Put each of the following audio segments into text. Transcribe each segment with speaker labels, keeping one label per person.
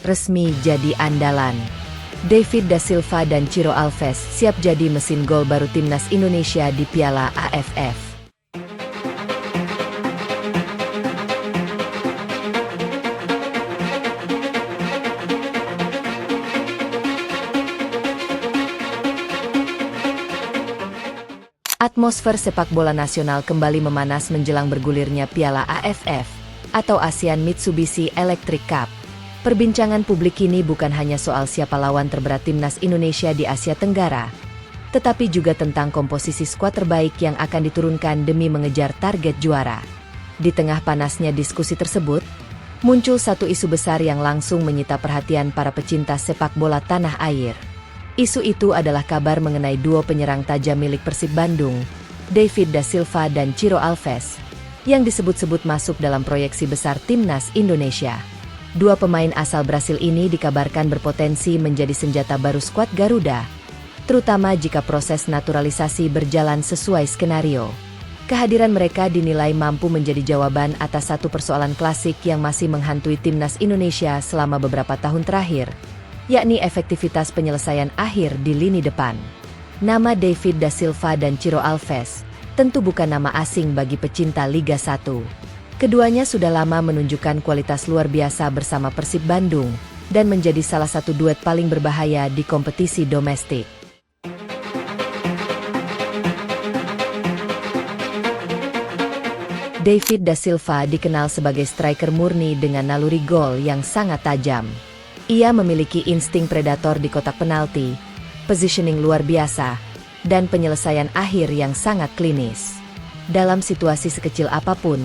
Speaker 1: resmi jadi andalan. David da Silva dan Ciro Alves siap jadi mesin gol baru timnas Indonesia di Piala AFF. Atmosfer sepak bola nasional kembali memanas menjelang bergulirnya Piala AFF atau ASEAN Mitsubishi Electric Cup. Perbincangan publik kini bukan hanya soal siapa lawan terberat timnas Indonesia di Asia Tenggara, tetapi juga tentang komposisi skuad terbaik yang akan diturunkan demi mengejar target juara. Di tengah panasnya diskusi tersebut, muncul satu isu besar yang langsung menyita perhatian para pecinta sepak bola tanah air. Isu itu adalah kabar mengenai duo penyerang tajam milik Persib Bandung, David da Silva dan Ciro Alves, yang disebut-sebut masuk dalam proyeksi besar timnas Indonesia. Dua pemain asal Brasil ini dikabarkan berpotensi menjadi senjata baru skuad Garuda, terutama jika proses naturalisasi berjalan sesuai skenario. Kehadiran mereka dinilai mampu menjadi jawaban atas satu persoalan klasik yang masih menghantui timnas Indonesia selama beberapa tahun terakhir, yakni efektivitas penyelesaian akhir di lini depan. Nama David da Silva dan Ciro Alves tentu bukan nama asing bagi pecinta Liga 1. Keduanya sudah lama menunjukkan kualitas luar biasa bersama Persib Bandung dan menjadi salah satu duet paling berbahaya di kompetisi domestik. David da Silva dikenal sebagai striker murni dengan naluri gol yang sangat tajam. Ia memiliki insting predator di kotak penalti, positioning luar biasa, dan penyelesaian akhir yang sangat klinis. Dalam situasi sekecil apapun,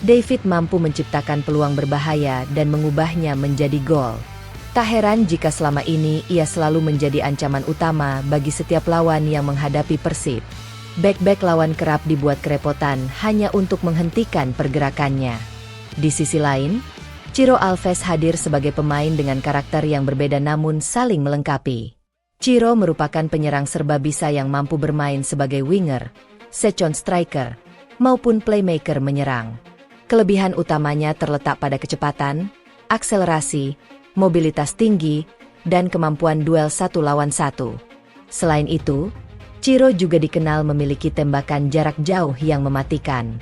Speaker 1: David mampu menciptakan peluang berbahaya dan mengubahnya menjadi gol. Tak heran jika selama ini ia selalu menjadi ancaman utama bagi setiap lawan yang menghadapi Persib. Bek-bek lawan kerap dibuat kerepotan hanya untuk menghentikan pergerakannya. Di sisi lain, Ciro Alves hadir sebagai pemain dengan karakter yang berbeda namun saling melengkapi. Ciro merupakan penyerang serba bisa yang mampu bermain sebagai winger, second striker, maupun playmaker menyerang. Kelebihan utamanya terletak pada kecepatan, akselerasi, mobilitas tinggi, dan kemampuan duel satu lawan satu. Selain itu, Ciro juga dikenal memiliki tembakan jarak jauh yang mematikan.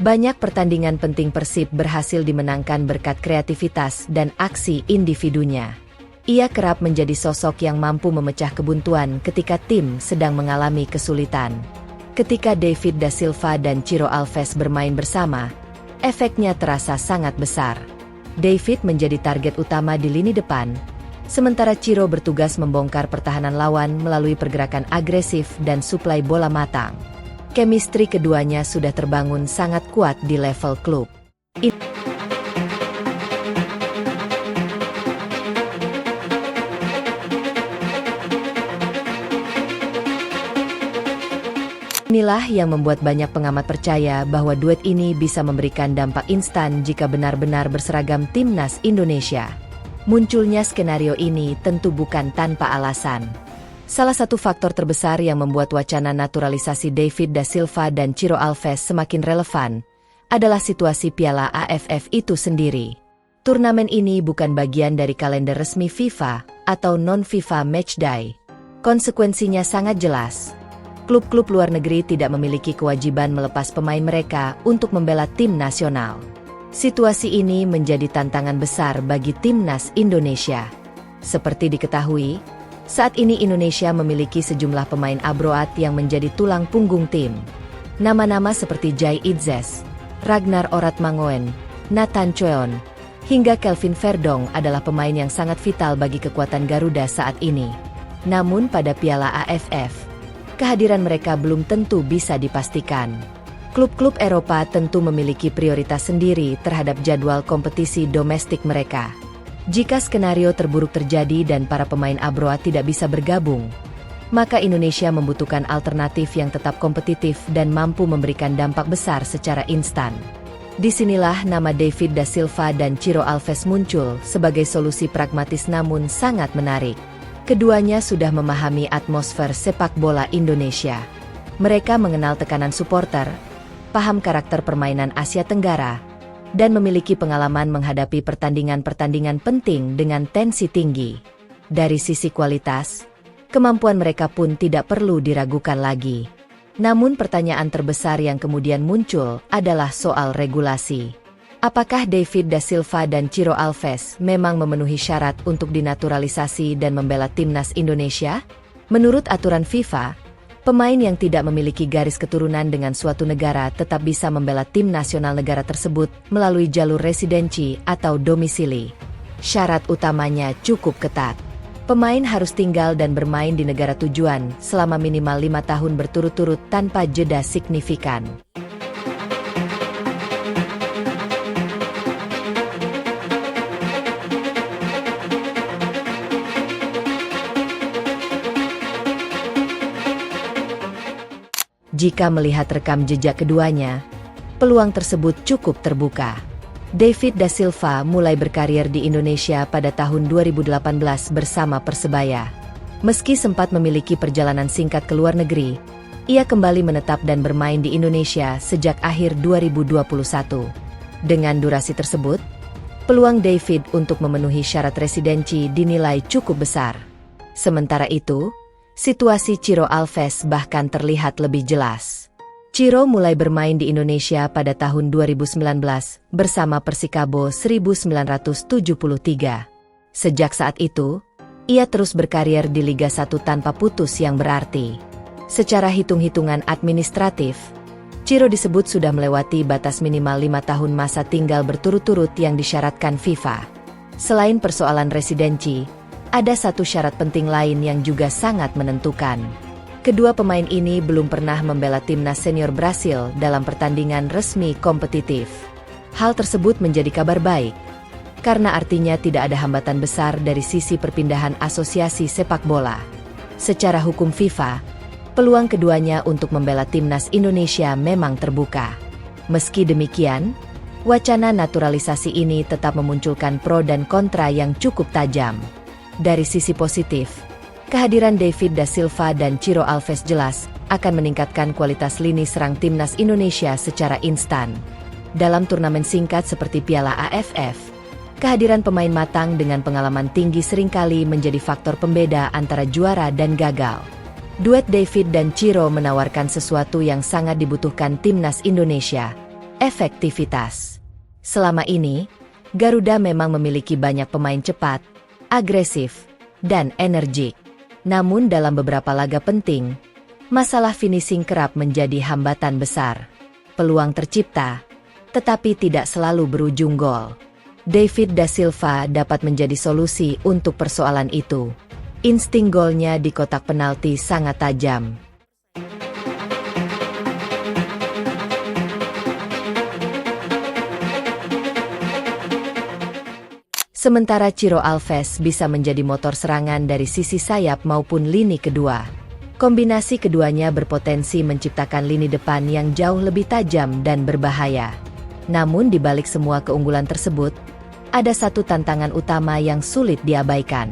Speaker 1: Banyak pertandingan penting Persib berhasil dimenangkan berkat kreativitas dan aksi individunya. Ia kerap menjadi sosok yang mampu memecah kebuntuan ketika tim sedang mengalami kesulitan. Ketika David da Silva dan Ciro Alves bermain bersama, efeknya terasa sangat besar. David menjadi target utama di lini depan, sementara Ciro bertugas membongkar pertahanan lawan melalui pergerakan agresif dan suplai bola matang. Chemistry keduanya sudah terbangun sangat kuat di level klub. Inilah yang membuat banyak pengamat percaya bahwa duet ini bisa memberikan dampak instan jika benar-benar berseragam timnas Indonesia. Munculnya skenario ini tentu bukan tanpa alasan. Salah satu faktor terbesar yang membuat wacana naturalisasi David da Silva dan Ciro Alves semakin relevan adalah situasi Piala AFF itu sendiri. Turnamen ini bukan bagian dari kalender resmi FIFA atau non-FIFA matchday. Konsekuensinya sangat jelas. Klub-klub luar negeri tidak memiliki kewajiban melepas pemain mereka untuk membela tim nasional. Situasi ini menjadi tantangan besar bagi timnas Indonesia. Seperti diketahui, saat ini Indonesia memiliki sejumlah pemain abroad yang menjadi tulang punggung tim. Nama-nama seperti Jai Idzes, Ragnar Oratmangoen, Nathan Choeon, hingga Kelvin Verdong adalah pemain yang sangat vital bagi kekuatan Garuda saat ini. Namun pada Piala AFF, kehadiran mereka belum tentu bisa dipastikan. Klub-klub Eropa tentu memiliki prioritas sendiri terhadap jadwal kompetisi domestik mereka. Jika skenario terburuk terjadi dan para pemain abroad tidak bisa bergabung, maka Indonesia membutuhkan alternatif yang tetap kompetitif dan mampu memberikan dampak besar secara instan. Disinilah nama David da Silva dan Ciro Alves muncul sebagai solusi pragmatis namun sangat menarik. Keduanya sudah memahami atmosfer sepak bola Indonesia. Mereka mengenal tekanan supporter, paham karakter permainan Asia Tenggara, dan memiliki pengalaman menghadapi pertandingan-pertandingan penting dengan tensi tinggi. Dari sisi kualitas, kemampuan mereka pun tidak perlu diragukan lagi. Namun pertanyaan terbesar yang kemudian muncul adalah soal regulasi. Apakah David da Silva dan Ciro Alves memang memenuhi syarat untuk dinaturalisasi dan membela timnas Indonesia? Menurut aturan FIFA, pemain yang tidak memiliki garis keturunan dengan suatu negara tetap bisa membela tim nasional negara tersebut melalui jalur residensi atau domisili. Syarat utamanya cukup ketat. Pemain harus tinggal dan bermain di negara tujuan selama minimal 5 tahun berturut-turut tanpa jeda signifikan. Jika melihat rekam jejak keduanya, peluang tersebut cukup terbuka. David da Silva mulai berkarir di Indonesia pada tahun 2018 bersama Persebaya. Meski sempat memiliki perjalanan singkat ke luar negeri, ia kembali menetap dan bermain di Indonesia sejak akhir 2021. Dengan durasi tersebut, peluang David untuk memenuhi syarat residensi dinilai cukup besar. Sementara itu, situasi Ciro Alves bahkan terlihat lebih jelas. Ciro mulai bermain di Indonesia pada tahun 2019 bersama Persikabo 1973. Sejak saat itu, ia terus berkarir di Liga 1 tanpa putus yang berarti. Secara hitung-hitungan administratif, Ciro disebut sudah melewati batas minimal 5 tahun masa tinggal berturut-turut yang disyaratkan FIFA. Selain persoalan residensi, ada satu syarat penting lain yang juga sangat menentukan. Kedua pemain ini belum pernah membela timnas senior Brasil dalam pertandingan resmi kompetitif. Hal tersebut menjadi kabar baik, karena artinya tidak ada hambatan besar dari sisi perpindahan asosiasi sepak bola. Secara hukum FIFA, peluang keduanya untuk membela timnas Indonesia memang terbuka. Meski demikian, wacana naturalisasi ini tetap memunculkan pro dan kontra yang cukup tajam. Dari sisi positif, kehadiran David da Silva dan Ciro Alves jelas akan meningkatkan kualitas lini serang timnas Indonesia secara instan. Dalam turnamen singkat seperti Piala AFF, kehadiran pemain matang dengan pengalaman tinggi seringkali menjadi faktor pembeda antara juara dan gagal. Duet David dan Ciro menawarkan sesuatu yang sangat dibutuhkan timnas Indonesia: efektivitas. Selama ini, Garuda memang memiliki banyak pemain cepat, agresif, dan energik. Namun dalam beberapa laga penting, masalah finishing kerap menjadi hambatan besar. Peluang tercipta, tetapi tidak selalu berujung gol. David da Silva dapat menjadi solusi untuk persoalan itu. Insting golnya di kotak penalti sangat tajam. Sementara Ciro Alves bisa menjadi motor serangan dari sisi sayap maupun lini kedua. Kombinasi keduanya berpotensi menciptakan lini depan yang jauh lebih tajam dan berbahaya. Namun di balik semua keunggulan tersebut, ada satu tantangan utama yang sulit diabaikan: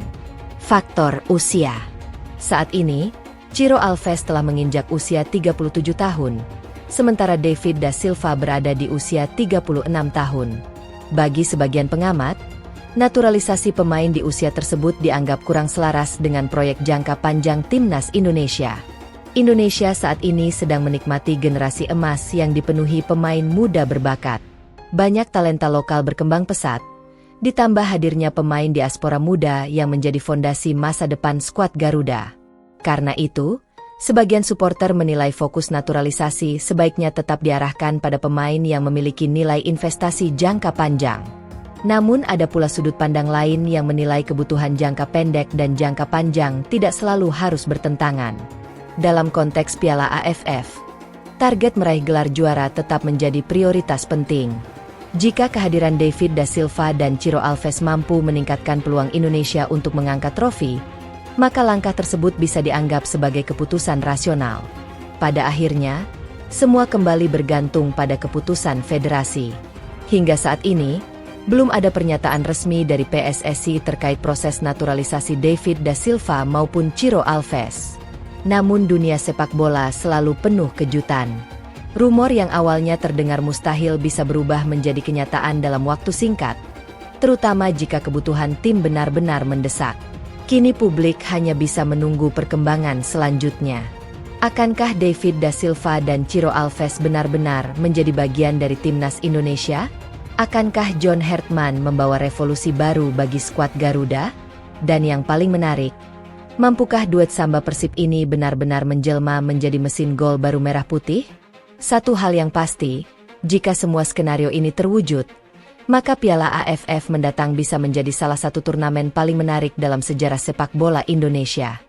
Speaker 1: faktor usia. Saat ini, Ciro Alves telah menginjak usia 37 tahun, sementara David da Silva berada di usia 36 tahun. Bagi sebagian pengamat, naturalisasi pemain di usia tersebut dianggap kurang selaras dengan proyek jangka panjang timnas Indonesia. Indonesia saat ini sedang menikmati generasi emas yang dipenuhi pemain muda berbakat. Banyak talenta lokal berkembang pesat, ditambah hadirnya pemain diaspora muda yang menjadi fondasi masa depan skuad Garuda. Karena itu, sebagian supporter menilai fokus naturalisasi sebaiknya tetap diarahkan pada pemain yang memiliki nilai investasi jangka panjang. Namun ada pula sudut pandang lain yang menilai kebutuhan jangka pendek dan jangka panjang tidak selalu harus bertentangan. Dalam konteks Piala AFF, target meraih gelar juara tetap menjadi prioritas penting. Jika kehadiran David da Silva dan Ciro Alves mampu meningkatkan peluang Indonesia untuk mengangkat trofi, maka langkah tersebut bisa dianggap sebagai keputusan rasional. Pada akhirnya, semua kembali bergantung pada keputusan federasi. Hingga saat ini, belum ada pernyataan resmi dari PSSI terkait proses naturalisasi David da Silva maupun Ciro Alves. Namun dunia sepak bola selalu penuh kejutan. Rumor yang awalnya terdengar mustahil bisa berubah menjadi kenyataan dalam waktu singkat, terutama jika kebutuhan tim benar-benar mendesak. Kini publik hanya bisa menunggu perkembangan selanjutnya. Akankah David da Silva dan Ciro Alves benar-benar menjadi bagian dari timnas Indonesia? Akankah John Hertman membawa revolusi baru bagi skuad Garuda? Dan yang paling menarik, mampukah duet Samba Persib ini benar-benar menjelma menjadi mesin gol baru merah putih? Satu hal yang pasti, jika semua skenario ini terwujud, maka Piala AFF mendatang bisa menjadi salah satu turnamen paling menarik dalam sejarah sepak bola Indonesia.